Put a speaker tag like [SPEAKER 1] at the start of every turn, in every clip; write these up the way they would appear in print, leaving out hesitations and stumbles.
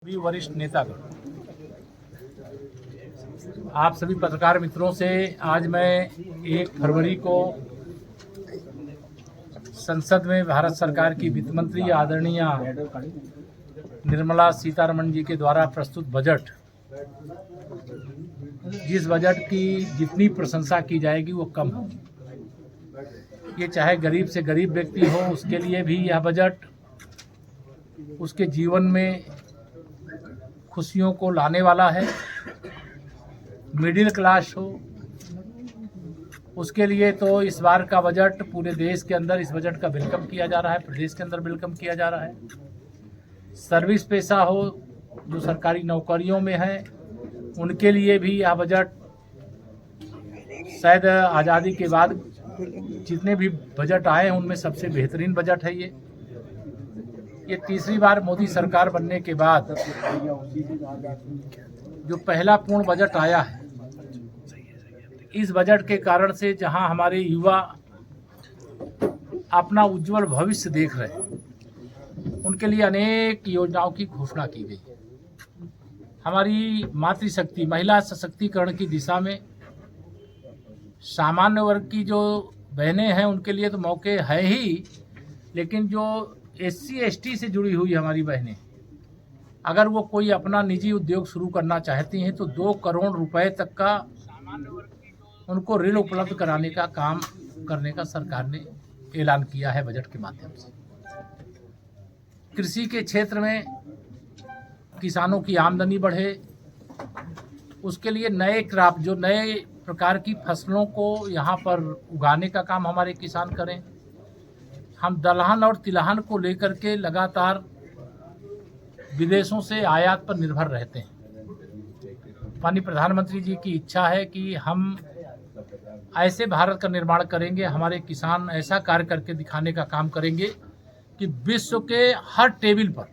[SPEAKER 1] सभी वरिष्ठ नेतागण, आप सभी पत्रकार मित्रों से आज मैं 1 फरवरी को संसद में भारत सरकार की वित्त मंत्री आदरणीय निर्मला सीतारमण जी के द्वारा प्रस्तुत बजट, जिस बजट की जितनी प्रशंसा की जाएगी वो कम होगी। ये चाहे गरीब से गरीब व्यक्ति हो, उसके लिए भी यह बजट उसके जीवन में खुशियों को लाने वाला है। मिडिल क्लास हो, उसके लिए तो इस बार का बजट पूरे देश के अंदर इस बजट का वेलकम किया जा रहा है, प्रदेश के अंदर वेलकम किया जा रहा है। सर्विस पेशा हो, जो सरकारी नौकरियों में है, उनके लिए भी यह बजट शायद आज़ादी के बाद जितने भी बजट आए हैं उनमें सबसे बेहतरीन बजट है। ये तीसरी बार मोदी सरकार बनने के बाद जो पहला पूर्ण बजट आया है, इस बजट के कारण से जहां हमारे युवा अपना उज्जवल भविष्य देख रहे हैं, उनके लिए अनेक योजनाओं की घोषणा की गई। हमारी मातृशक्ति, महिला सशक्तिकरण की दिशा में सामान्य वर्ग की जो बहनें हैं उनके लिए तो मौके है ही, लेकिन जो SC ST से जुड़ी हुई हमारी बहनें, अगर वो कोई अपना निजी उद्योग शुरू करना चाहती हैं तो 2 करोड़ रुपए तक का उनको ऋण उपलब्ध कराने का काम करने का सरकार ने ऐलान किया है बजट के माध्यम से। कृषि के क्षेत्र में किसानों की आमदनी बढ़े, उसके लिए नए क्रॉप, जो नए प्रकार की फसलों को यहाँ पर उगाने का काम हमारे किसान करें। हम दलहन और तिलहन को लेकर के लगातार विदेशों से आयात पर निर्भर रहते हैं। माननीय प्रधानमंत्री जी की इच्छा है कि हम ऐसे भारत का निर्माण करेंगे, हमारे किसान ऐसा कार्य करके दिखाने का काम करेंगे कि विश्व के हर टेबल पर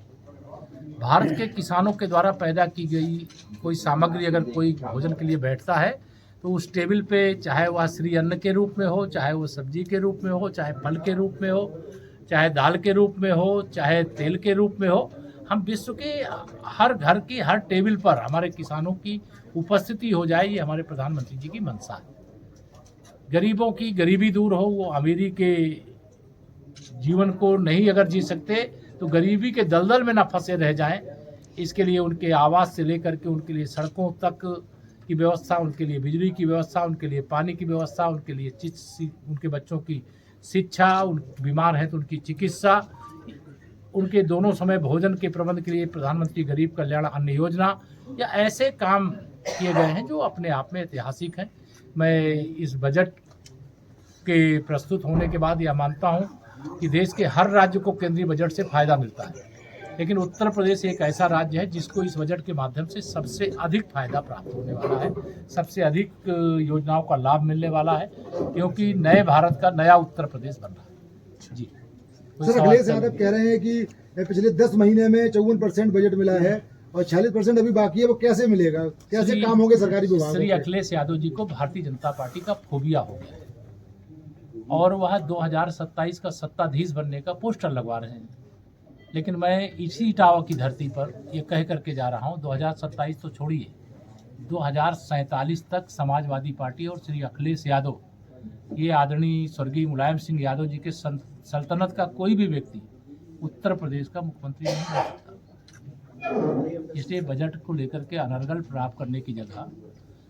[SPEAKER 1] भारत के किसानों के द्वारा पैदा की गई कोई सामग्री अगर कोई भोजन के लिए बैठता है तो उस टेबल पे, चाहे वह श्री अन्न के रूप में हो, चाहे वो सब्जी के रूप में हो, चाहे फल के रूप में हो, चाहे दाल के रूप में हो, चाहे तेल के रूप में हो, हम विश्व के हर घर की हर टेबल पर हमारे किसानों की उपस्थिति हो जाए। ये हमारे प्रधानमंत्री जी की मंशा है। गरीबों की गरीबी दूर हो, वो अमीरी के जीवन को नहीं अगर जी सकते तो गरीबी के दलदल में ना फंसे रह जाएं, इसके लिए उनके आवास से लेकर के उनके लिए सड़कों तक की व्यवस्था, उनके लिए बिजली की व्यवस्था, उनके लिए पानी की व्यवस्था, उनके लिए उनके बच्चों की शिक्षा, उन बीमार हैं तो उनकी चिकित्सा, उनके दोनों समय भोजन के प्रबंध के लिए प्रधानमंत्री गरीब कल्याण अन्न योजना, या ऐसे काम किए गए हैं जो अपने आप में ऐतिहासिक हैं। मैं इस बजट के प्रस्तुत होने के बाद यह मानता हूं कि देश के हर राज्य को केंद्रीय बजट से फायदा मिलता है, लेकिन उत्तर प्रदेश एक ऐसा राज्य है जिसको इस बजट के माध्यम से सबसे अधिक फायदा प्राप्त होने वाला है, सबसे अधिक योजनाओं का लाभ मिलने वाला है, क्योंकि नए भारत का नया उत्तर प्रदेश बन रहा है। जी
[SPEAKER 2] सर, अखिलेश यादव कह रहे हैं कि पिछले 10 महीने में 54% बजट मिला है और 40% अभी बाकी है, वो कैसे मिलेगा, कैसे काम होंगे सरकारी विभागों?
[SPEAKER 1] श्री अखिलेश यादव जी को भारतीय जनता पार्टी का फोबिया हो गया है और वह 2027 का सत्ताधीश बनने का पोस्टर लगवा रहे हैं। लेकिन मैं इसी इटावा की धरती पर ये कह करके जा रहा हूँ, 2027 तो छोड़िए, 2047 तक समाजवादी पार्टी और श्री अखिलेश यादव, ये आदरणीय स्वर्गीय मुलायम सिंह यादव जी के सल्तनत का कोई भी व्यक्ति उत्तर प्रदेश का मुख्यमंत्री नहीं बन सकता। इसलिए बजट को लेकर के अनर्गल प्राप्त करने की जगह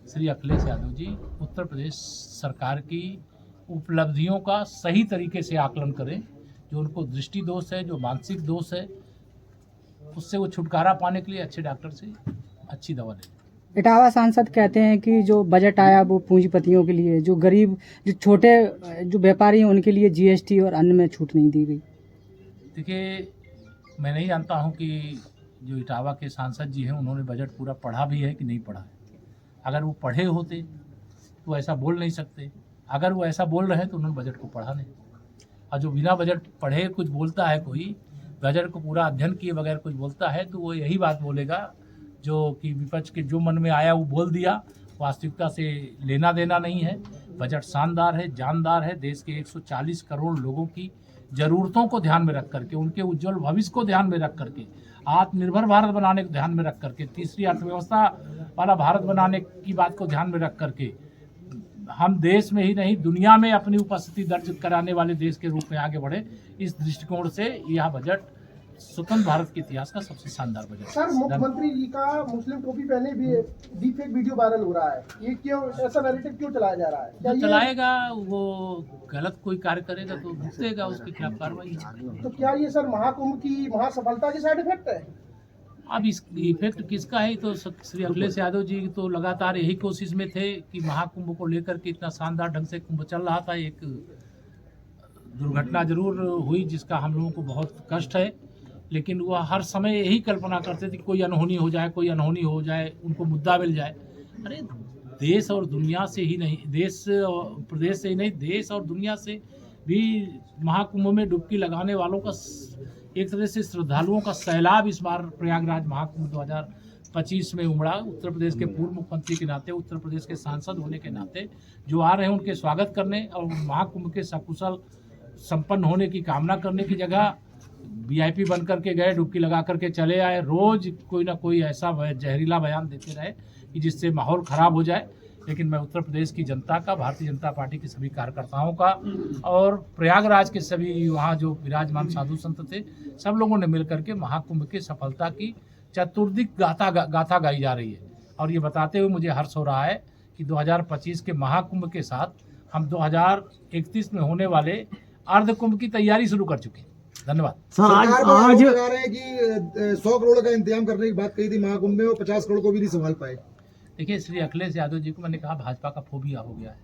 [SPEAKER 1] श्री अखिलेश यादव जी उत्तर प्रदेश सरकार की उपलब्धियों का सही तरीके से आकलन करें। जो उनको दृष्टि दोष है, जो मानसिक दोष है, उससे वो छुटकारा पाने के लिए अच्छे डॉक्टर से अच्छी दवा लें।
[SPEAKER 3] इटावा सांसद कहते हैं कि जो बजट आया वो पूंजीपतियों के लिए, जो गरीब, जो छोटे जो व्यापारी हैं उनके लिए GST और अन्य में छूट नहीं दी गई।
[SPEAKER 1] देखिए, मैं नहीं जानता हूं कि जो इटावा के सांसद जी हैं उन्होंने बजट पूरा पढ़ा भी है कि नहीं पढ़ा है। अगर वो पढ़े होते तो ऐसा बोल नहीं सकते, अगर वो ऐसा बोल रहे हैं तो उन्होंने बजट को पढ़ा नहीं। और जो बिना बजट पढ़े कुछ बोलता है, कोई बजट को पूरा अध्ययन किए बगैर कुछ बोलता है, तो वो यही बात बोलेगा जो कि विपक्ष के जो मन में आया वो बोल दिया, वास्तविकता से लेना देना नहीं है। बजट शानदार है, जानदार है, देश के 140 करोड़ लोगों की ज़रूरतों को ध्यान में रख करके, उनके उज्जवल भविष्य को ध्यान में रख करके आत्मनिर्भर भारत बनाने को ध्यान में रख करके, तीसरी अर्थव्यवस्था वाला भारत बनाने की बात को ध्यान में रख करके हम देश में ही नहीं दुनिया में अपनी उपस्थिति दर्ज कराने वाले देश के रूप में आगे बढ़े। इस दृष्टिकोण से यह बजट स्वतंत्र भारत के इतिहास का सबसे शानदार बजट।
[SPEAKER 4] सर, मुख्यमंत्री जी का मुस्लिम टोपी पहने भी डीफेक वीडियो वायरल हो रहा है, ये क्यों, ऐसा नैरेटिव क्यों चलाया जा रहा है? क्या
[SPEAKER 1] जो
[SPEAKER 4] ये-
[SPEAKER 1] चलाएगा वो गलत कोई कार्य करेगा तो भुगतेगा, उसके खिलाफ कार्रवाई।
[SPEAKER 4] तो क्या ये सर महाकुंभ की महासफलता के साइड इफेक्ट है?
[SPEAKER 1] अब इस इफेक्ट किसका है तो श्री अखिलेश यादव जी तो लगातार यही कोशिश में थे कि महाकुंभ को लेकर के इतना शानदार ढंग से कुंभ चल रहा था। एक दुर्घटना जरूर हुई जिसका हम लोगों को बहुत कष्ट है, लेकिन वह हर समय यही कल्पना करते थे कि कोई अनहोनी हो जाए, कोई अनहोनी हो जाए, उनको मुद्दा मिल जाए। अरे देश और दुनिया से ही नहीं, देश और प्रदेश से ही नहीं, देश और दुनिया से भी महाकुंभ में डुबकी लगाने वालों का एक तरह से श्रद्धालुओं का सैलाब इस बार प्रयागराज महाकुंभ 2025 में उमड़ा। उत्तर प्रदेश के पूर्व मुख्यमंत्री के नाते, उत्तर प्रदेश के सांसद होने के नाते जो आ रहे हैं उनके स्वागत करने और महाकुंभ के सकुशल संपन्न होने की कामना करने की जगह वीआईपी बन करके गए, डुबकी लगा करके चले आए। रोज कोई ना कोई ऐसा जहरीला बयान देते रहे कि जिससे माहौल खराब हो जाए। लेकिन मैं उत्तर प्रदेश की जनता का, भारतीय जनता पार्टी के सभी कार्यकर्ताओं का और प्रयागराज के सभी वहाँ जो विराजमान साधु संत थे, सब लोगों ने मिलकर के महाकुंभ की सफलता की चतुर्दिक गाथा गाई जा रही है। और ये बताते हुए मुझे हर्ष हो रहा है कि 2025 के महाकुंभ के साथ हम 2031 में होने वाले अर्ध कुंभ की तैयारी शुरू कर चुके हैं। धन्यवाद।
[SPEAKER 2] सरकार पर आरोप लगा रहे हैं कि 100 करोड़ का इंतजाम करने की बात कही थी महाकुंभ में, वो 50 करोड़ को भी नहीं संभाल पाए।
[SPEAKER 1] देखिए, श्री अखिलेश यादव जी को मैंने कहा भाजपा का फोबिया हो गया है।